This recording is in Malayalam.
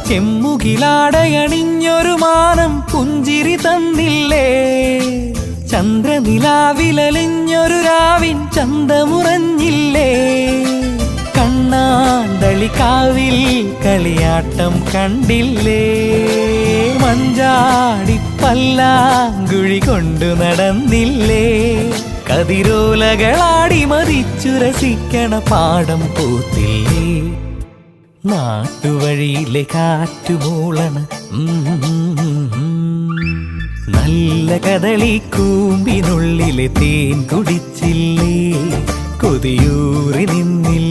ചെമ്മുകിലാടയണിഞ്ഞൊരു മാനം പുഞ്ചിരി തന്നില്ലേ, ചന്ദ്രനിലാവിലലിഞ്ഞൊരു രാവിൻ ചന്തമുറഞ്ഞില്ലേ, കണ്ണാന്തളിക്കാവിൽ കളിയാട്ടം കണ്ടില്ലേ, മഞ്ചാടി പല്ലാങ്കുഴി കൊണ്ടു നടന്നില്ലേ, കതിരോലകളാടി മതിച്ചു രസിക്കണ പാടം പൂത്തില്ലേ, നാട്ടുവഴിയിലെ കാറ്റുമൂളണ നല്ല കദളി കൂമ്പിനുള്ളിലെ തേൻ കുടിച്ചില്ലേ, കൊതിയൂറി നിന്നില്ലേ.